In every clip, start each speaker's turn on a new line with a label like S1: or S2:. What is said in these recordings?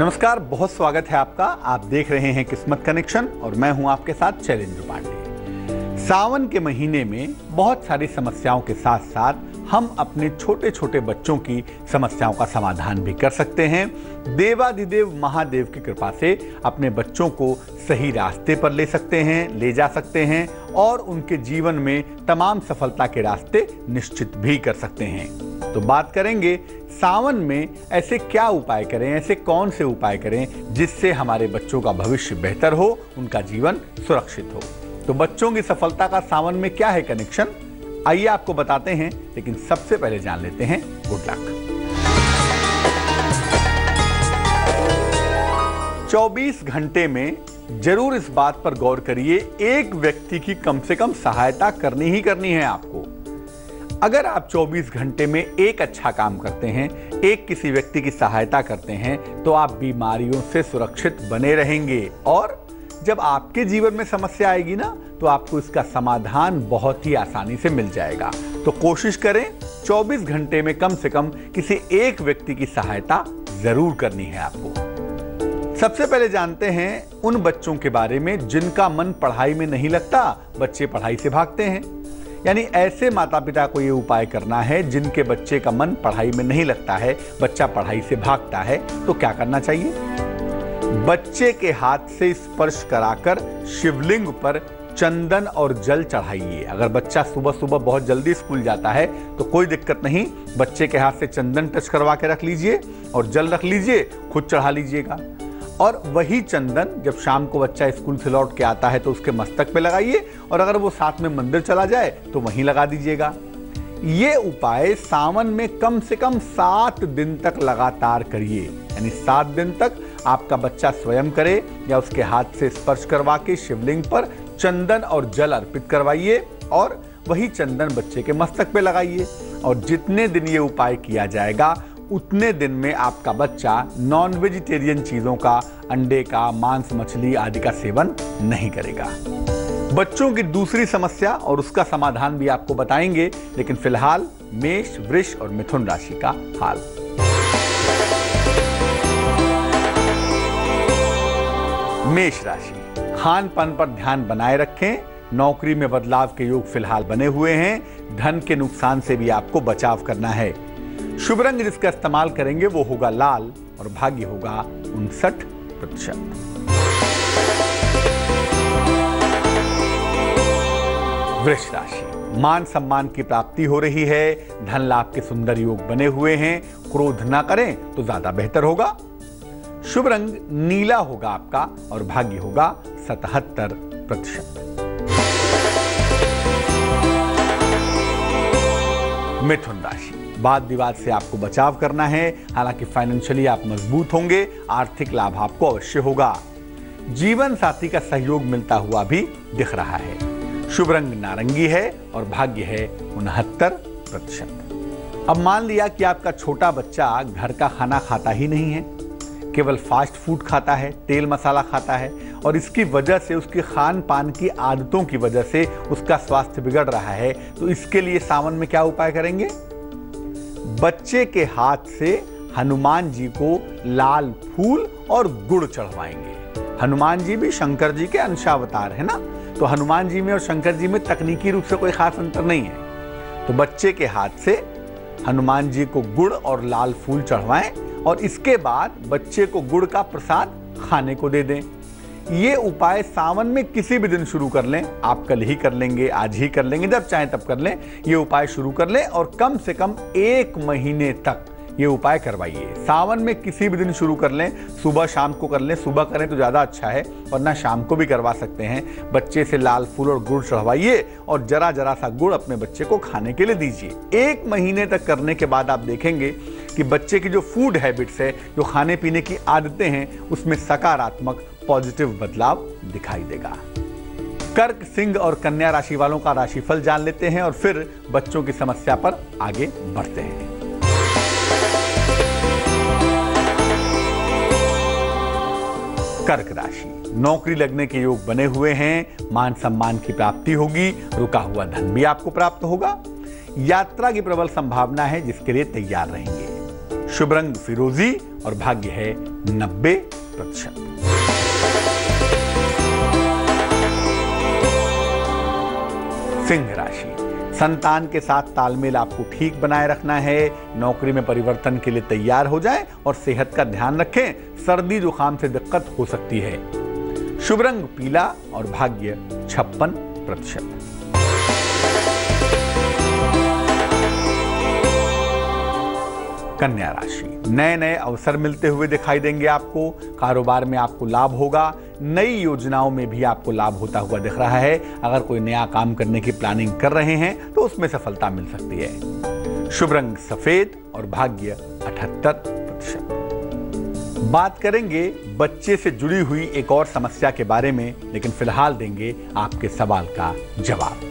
S1: नमस्कार, बहुत स्वागत है आपका। आप देख रहे हैं किस्मत कनेक्शन और मैं हूं आपके साथ शैलेंद्र पांडे। सावन के महीने में बहुत सारी समस्याओं के साथ साथ हम अपने छोटे छोटे बच्चों की समस्याओं का समाधान भी कर सकते हैं। देवाधिदेव महादेव की कृपा से अपने बच्चों को सही रास्ते पर ले सकते हैं, ले जा सकते हैं और उनके जीवन में तमाम सफलता के रास्ते निश्चित भी कर सकते हैं। तो बात करेंगे सावन में ऐसे क्या उपाय करें, ऐसे कौन से उपाय करें जिससे हमारे बच्चों का भविष्य बेहतर हो, उनका जीवन सुरक्षित हो। तो बच्चों की सफलता का सावन में क्या है कनेक्शन, आइए आपको बताते हैं। लेकिन सबसे पहले जान लेते हैं गुड लक। 24 घंटे में जरूर इस बात पर गौर करिए, एक व्यक्ति की कम से कम सहायता करनी ही करनी है आपको। अगर आप 24 घंटे में एक अच्छा काम करते हैं, एक किसी व्यक्ति की सहायता करते हैं, तो आप बीमारियों से सुरक्षित बने रहेंगे और जब आपके जीवन में समस्या आएगी ना, तो आपको इसका समाधान बहुत ही आसानी से मिल जाएगा। तो कोशिश करें 24 घंटे में कम से कम किसी एक व्यक्ति की सहायता जरूर करनी है आपको। सबसे पहले जानते हैं उन बच्चों के बारे में जिनका मन पढ़ाई में नहीं लगता, बच्चे पढ़ाई से भागते हैं। यानी ऐसे माता पिता को यह उपाय करना है जिनके बच्चे का मन पढ़ाई में नहीं लगता है, बच्चा पढ़ाई से भागता है। तो क्या करना चाहिए? बच्चे के हाथ से स्पर्श कराकर शिवलिंग पर चंदन और जल चढ़ाइए। अगर बच्चा सुबह सुबह बहुत जल्दी स्कूल जाता है तो कोई दिक्कत नहीं, बच्चे के हाथ से चंदन टच करवा के रख लीजिए और जल रख लीजिए, खुद चढ़ा लीजिएगा। और वही चंदन जब शाम को बच्चा स्कूल से लौट के आता है तो उसके मस्तक पे लगाइए और अगर वो साथ में मंदिर चला जाए तो वहीं लगा दीजिएगा। ये उपाय सावन में कम से कम 7 दिन तक लगातार करिए। यानी 7 दिन तक आपका बच्चा स्वयं करे या उसके हाथ से स्पर्श करवा के शिवलिंग पर चंदन और जल अर्पित करवाइए और वही चंदन बच्चे के मस्तक पे लगाइए। और जितने दिन ये उपाय किया जाएगा उतने दिन में आपका बच्चा नॉन वेजिटेरियन चीजों का, अंडे का, मांस मछली आदि का सेवन नहीं करेगा। बच्चों की दूसरी समस्या और उसका समाधान भी आपको बताएंगे, लेकिन फिलहाल मेष, वृष और मिथुन राशि का हाल। मेष राशि, खान पान पर ध्यान बनाए रखें। नौकरी में बदलाव के योग फिलहाल बने हुए हैं। धन के नुकसान से भी आपको बचाव करना है। शुभ रंग जिसका इस्तेमाल करेंगे वो होगा लाल और भाग्य होगा 59%। वृष राशि, मान सम्मान की प्राप्ति हो रही है। धन लाभ के सुंदर योग बने हुए हैं। क्रोध ना करें तो ज्यादा बेहतर होगा। शुभ रंग नीला होगा आपका और भाग्य होगा 77%। मिथुन राशि, वाद विवाद से आपको बचाव करना है। हालांकि फाइनेंशियली आप मजबूत होंगे, आर्थिक लाभ आपको अवश्य होगा। जीवन साथी का सहयोग मिलता हुआ भी दिख रहा है। शुभ रंग नारंगी है और भाग्य है 69%। अब मान लिया कि आपका छोटा बच्चा घर का खाना खाता ही नहीं है, केवल फास्ट फूड खाता है, तेल मसाला खाता है और इसकी वजह से, उसकी खान पान की आदतों की वजह से उसका स्वास्थ्य बिगड़ रहा है। तो इसके लिए सावन में क्या उपाय करेंगे? बच्चे के हाथ से हनुमान जी को लाल फूल और गुड़ चढ़वाएंगे। हनुमान जी भी शंकर जी के अंशावतार है ना, तो हनुमान जी में और शंकर जी में तकनीकी रूप से कोई खास अंतर नहीं है। तो बच्चे के हाथ से हनुमान जी को गुड़ और लाल फूल चढ़वाएं और इसके बाद बच्चे को गुड़ का प्रसाद खाने को दे दें। ये उपाय सावन में किसी भी दिन शुरू कर लें। आप कल ही कर लेंगे, आज ही कर लेंगे, जब चाहें तब कर लें। ये उपाय शुरू कर लें और कम से कम 1 महीने तक ये उपाय करवाइए। सावन में किसी भी दिन शुरू कर लें, सुबह शाम को कर लें। सुबह करें तो ज़्यादा अच्छा है, वरना शाम को भी करवा सकते हैं। बच्चे से लाल फूल और गुड़ चढ़वाइए और जरा जरा सा गुड़ अपने बच्चे को खाने के लिए दीजिए। 1 महीने तक करने के बाद आप देखेंगे कि बच्चे की जो फूड हैबिट्स है, जो खाने पीने की आदतें हैं, उसमें सकारात्मक पॉजिटिव बदलाव दिखाई देगा। कर्क, सिंह और कन्या राशि वालों का राशिफल जान लेते हैं और फिर बच्चों की समस्या पर आगे बढ़ते हैं। कर्क राशि, नौकरी लगने के योग बने हुए हैं। मान सम्मान की प्राप्ति होगी। रुका हुआ धन भी आपको प्राप्त होगा। यात्रा की प्रबल संभावना है जिसके लिए तैयार रहेंगे। शुभ रंग फिरोजी और भाग्य है 90%। सिंह राशि, संतान के साथ तालमेल आपको ठीक बनाए रखना है। नौकरी में परिवर्तन के लिए तैयार हो जाएं और सेहत का ध्यान रखें, सर्दी जुकाम से दिक्कत हो सकती है। शुभ रंग पीला और भाग्य 56%। कन्या राशि, नए नए अवसर मिलते हुए दिखाई देंगे आपको। कारोबार में आपको लाभ होगा। नई योजनाओं में भी आपको लाभ होता हुआ दिख रहा है। अगर कोई नया काम करने की प्लानिंग कर रहे हैं तो उसमें सफलता मिल सकती है। शुभ रंग सफेद और भाग्य 78%। बात करेंगे बच्चे से जुड़ी हुई एक और समस्या के बारे में, लेकिन फिलहाल देंगे आपके सवाल का जवाब।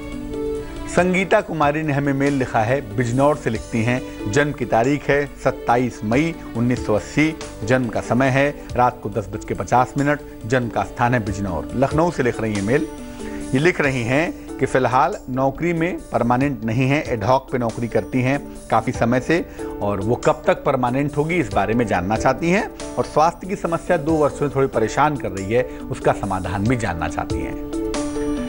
S1: संगीता कुमारी ने हमें मेल लिखा है, बिजनौर से लिखती हैं। जन्म की तारीख है 27 मई 1980। जन्म का समय है रात को 10:50। जन्म का स्थान है बिजनौर। लखनऊ से लिख रही हैं मेल। ये लिख रही हैं कि फिलहाल नौकरी में परमानेंट नहीं है, एडहॉक पे नौकरी करती हैं काफ़ी समय से, और वो कब तक परमानेंट होगी इस बारे में जानना चाहती हैं। और स्वास्थ्य की समस्या 2 वर्षों से थोड़ी परेशान कर रही है, उसका समाधान भी जानना चाहती हैं।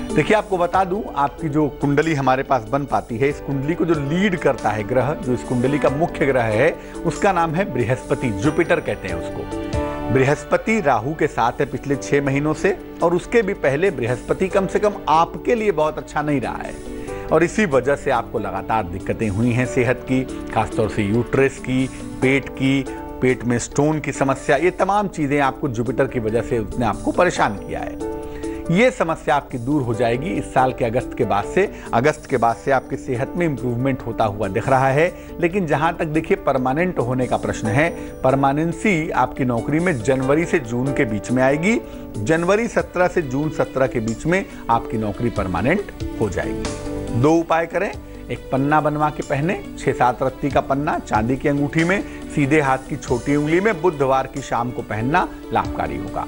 S1: देखिए, आपको बता दूं, आपकी जो कुंडली हमारे पास बन पाती है, इस कुंडली को जो लीड करता है ग्रह, जो इस कुंडली का मुख्य ग्रह है, उसका नाम है बृहस्पति, जुपिटर कहते हैं उसको। बृहस्पति राहु के साथ है पिछले 6 महीनों से, और उसके भी पहले बृहस्पति कम से कम आपके लिए बहुत अच्छा नहीं रहा है, और इसी वजह से आपको लगातार दिक्कतें हुई हैं सेहत की, खासतौर से यूट्रस की, पेट में स्टोन की समस्या। ये तमाम चीज़ें आपको जुपिटर की वजह से उसने आपको परेशान किया है। ये समस्या आपकी दूर हो जाएगी इस साल के अगस्त के बाद से आपकी सेहत में इंप्रूवमेंट होता हुआ दिख रहा है। लेकिन जहां तक देखिए परमानेंट होने का प्रश्न है, परमानेंसी आपकी नौकरी में जनवरी से जून के बीच में आएगी। जनवरी 17 से जून 17 के बीच में आपकी नौकरी परमानेंट हो जाएगी। 2 उपाय करें। एक पन्ना बनवा के पहने, 6-7 रत्ती का पन्ना चांदी की अंगूठी में, सीधे हाथ की छोटी उंगली में, बुधवार की शाम को पहनना लाभकारी होगा।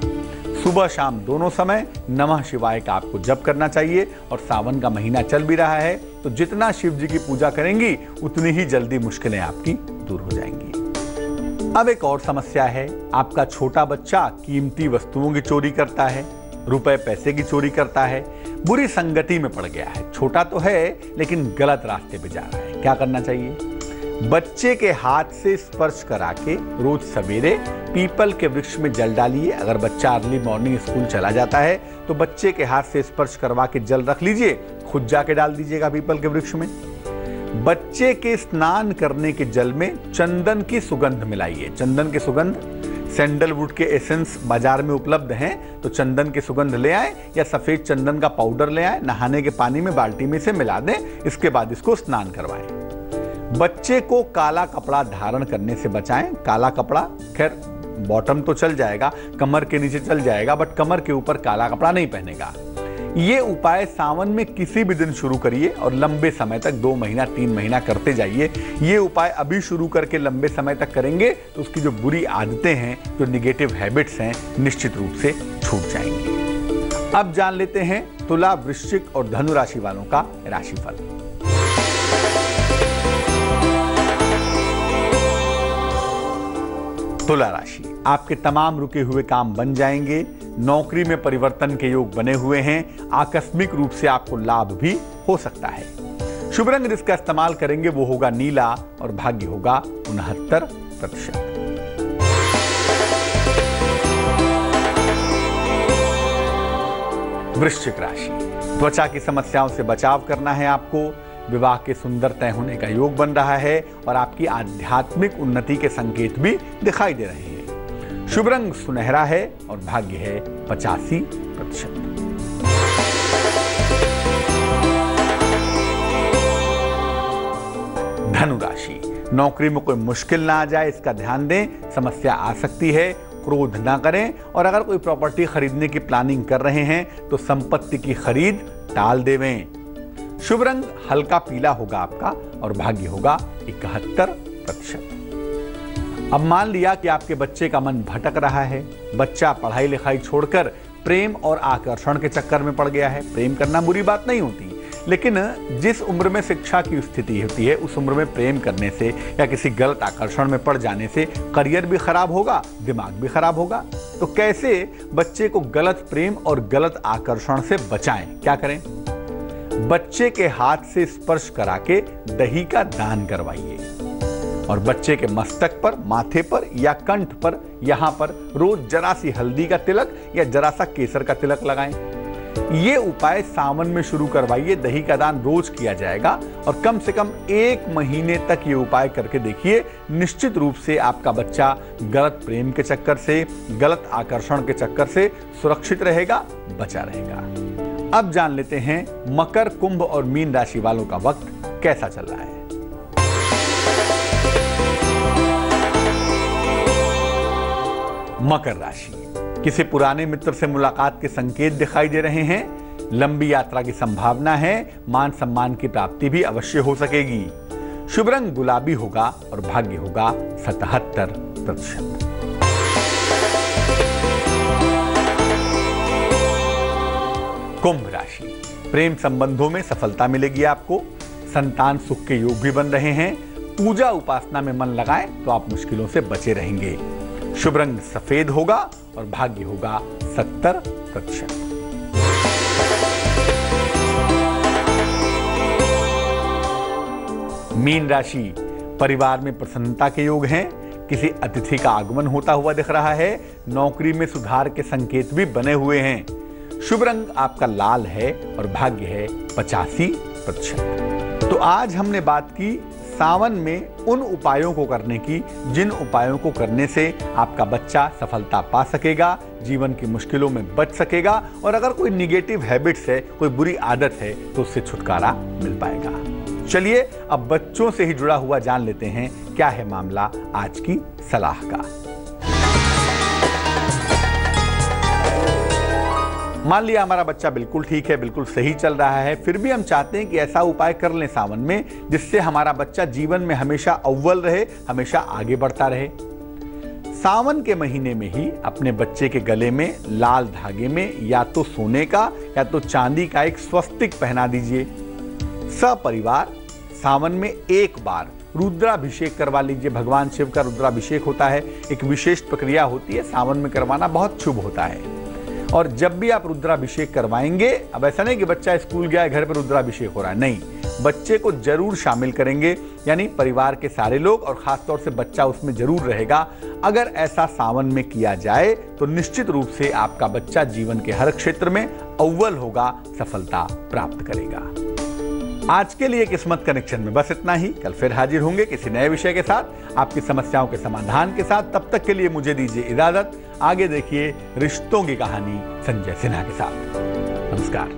S1: सुबह शाम दोनों समय नमः शिवाय का आपको जप करना चाहिए। और सावन का महीना चल भी रहा है, तो जितना शिव जी की पूजा करेंगी उतनी ही जल्दी मुश्किलें आपकी दूर हो जाएंगी। अब एक और समस्या है, आपका छोटा बच्चा कीमती वस्तुओं की चोरी करता है, रुपए पैसे की चोरी करता है, बुरी संगति में पड़ गया है। छोटा तो है लेकिन गलत रास्ते पे जा रहा है। क्या करना चाहिए? बच्चे के हाथ से स्पर्श करा के रोज सवेरे पीपल के वृक्ष में जल डालिए। अगर बच्चा अर्ली मॉर्निंग स्कूल चला जाता है तो बच्चे के हाथ से स्पर्श करवा के जल रख लीजिए, खुद जाके डाल दीजिएगा पीपल के वृक्ष में। बच्चे के स्नान करने के जल में चंदन की सुगंध मिलाइए। चंदन की सुगंध, सैंडलवुड के एसेंस बाजार में उपलब्ध हैं, तो चंदन की सुगंध ले आए या सफेद चंदन का पाउडर ले आए, नहाने के पानी में बाल्टी में से मिला दें। इसके बाद इसको स्नान करवाएं। बच्चे को काला कपड़ा धारण करने से बचाएं। काला कपड़ा खैर बॉटम तो चल जाएगा, कमर के नीचे चल जाएगा, बट कमर के ऊपर काला कपड़ा नहीं पहनेगा। ये उपाय सावन में किसी भी दिन शुरू करिए और लंबे समय तक 2 महीना 3 महीना करते जाइए। ये उपाय अभी शुरू करके लंबे समय तक करेंगे तो उसकी जो बुरी आदतें हैं, जो निगेटिव हैबिट्स हैं, निश्चित रूप से छूट जाएंगी। अब जान लेते हैं तुला, वृश्चिक और धनु राशि वालों का राशिफल। तुला राशि, आपके तमाम रुके हुए काम बन जाएंगे। नौकरी में परिवर्तन के योग बने हुए हैं। आकस्मिक रूप से आपको लाभ भी हो सकता है। शुभ रंग जिसका इस्तेमाल करेंगे वो होगा नीला और भाग्य होगा 69%। वृश्चिक राशि, त्वचा की समस्याओं से बचाव करना है आपको। विवाह के सुंदर तय होने का योग बन रहा है और आपकी आध्यात्मिक उन्नति के संकेत भी दिखाई दे रहे हैं। शुभ रंग सुनहरा है और भाग्य है 85%। धनु राशि, नौकरी में कोई मुश्किल ना आ जाए इसका ध्यान दें। समस्या आ सकती है, क्रोध ना करें। और अगर कोई प्रॉपर्टी खरीदने की प्लानिंग कर रहे हैं तो संपत्ति की खरीद टाल देवें। शुभ रंग हल्का पीला होगा आपका और भाग्य होगा 71%। अब मान लिया कि आपके बच्चे का मन भटक रहा है, बच्चा पढ़ाई लिखाई छोड़कर प्रेम और आकर्षण के चक्कर में पड़ गया है। प्रेम करना बुरी बात नहीं होती, लेकिन जिस उम्र में शिक्षा की स्थिति होती है उस उम्र में प्रेम करने से या किसी गलत आकर्षण में पड़ जाने से करियर भी खराब होगा, दिमाग भी खराब होगा। तो कैसे बच्चे को गलत प्रेम और गलत आकर्षण से बचाएं? क्या करें? बच्चे के हाथ से स्पर्श करा के दही का दान करवाइए और बच्चे के मस्तक पर, माथे पर या कंठ पर, यहां पर रोज जरा सी हल्दी का तिलक या जरा सा केसर का तिलक लगाएं। ये उपाय सावन में शुरू करवाइए। दही का दान रोज किया जाएगा और कम से कम 1 महीने तक ये उपाय करके देखिए। निश्चित रूप से आपका बच्चा गलत प्रेम के चक्कर से, गलत आकर्षण के चक्कर से सुरक्षित रहेगा, बचा रहेगा। अब जान लेते हैं मकर, कुंभ और मीन राशि वालों का वक्त कैसा चल रहा है। मकर राशि, किसी पुराने मित्र से मुलाकात के संकेत दिखाई दे रहे हैं। लंबी यात्रा की संभावना है। मान सम्मान की प्राप्ति भी अवश्य हो सकेगी। शुभ रंग गुलाबी होगा और भाग्य होगा 77%। कुंभ राशि, प्रेम संबंधों में सफलता मिलेगी आपको। संतान सुख के योग भी बन रहे हैं। पूजा उपासना में मन लगाएं तो आप मुश्किलों से बचे रहेंगे। शुभ रंग सफेद होगा और भाग्य होगा 70%। मीन राशि, परिवार में प्रसन्नता के योग हैं। किसी अतिथि का आगमन होता हुआ दिख रहा है। नौकरी में सुधार के संकेत भी बने हुए हैं। शुभ रंग आपका लाल है और भाग्य है 85%। तो आज हमने बात की सावन में उन उपायों को करने की जिन उपायों को करने से आपका बच्चा सफलता पा सकेगा, जीवन की मुश्किलों में बच सकेगा और अगर कोई निगेटिव हैबिट्स है, कोई बुरी आदत है तो उससे छुटकारा मिल पाएगा। चलिए अब बच्चों से ही जुड़ा हुआ जान लेते हैं क्या है मामला आज की सलाह का। मान लिया हमारा बच्चा बिल्कुल ठीक है, बिल्कुल सही चल रहा है, फिर भी हम चाहते हैं कि ऐसा उपाय कर लें सावन में जिससे हमारा बच्चा जीवन में हमेशा अव्वल रहे, हमेशा आगे बढ़ता रहे। सावन के महीने में ही अपने बच्चे के गले में लाल धागे में या तो सोने का या तो चांदी का एक स्वस्तिक पहना दीजिए। सपरिवार सावन में एक बार रुद्राभिषेक करवा लीजिए। भगवान शिव का रुद्राभिषेक होता है, एक विशेष प्रक्रिया होती है, सावन में करवाना बहुत शुभ होता है। और जब भी आप रुद्राभिषेक करवाएंगे, अब ऐसा नहीं कि बच्चा स्कूल गया है घर पर रुद्राभिषेक हो रहा है, नहीं, बच्चे को जरूर शामिल करेंगे, यानी परिवार के सारे लोग और खासतौर से बच्चा उसमें जरूर रहेगा। अगर ऐसा सावन में किया जाए तो निश्चित रूप से आपका बच्चा जीवन के हर क्षेत्र में अव्वल होगा, सफलता प्राप्त करेगा। आज के लिए किस्मत कनेक्शन में बस इतना ही। कल फिर हाजिर होंगे किसी नए विषय के साथ, आपकी समस्याओं के समाधान के साथ। तब तक के लिए मुझे दीजिए इजाजत। आगे देखिए रिश्तों की कहानी संजय सिन्हा के साथ। नमस्कार।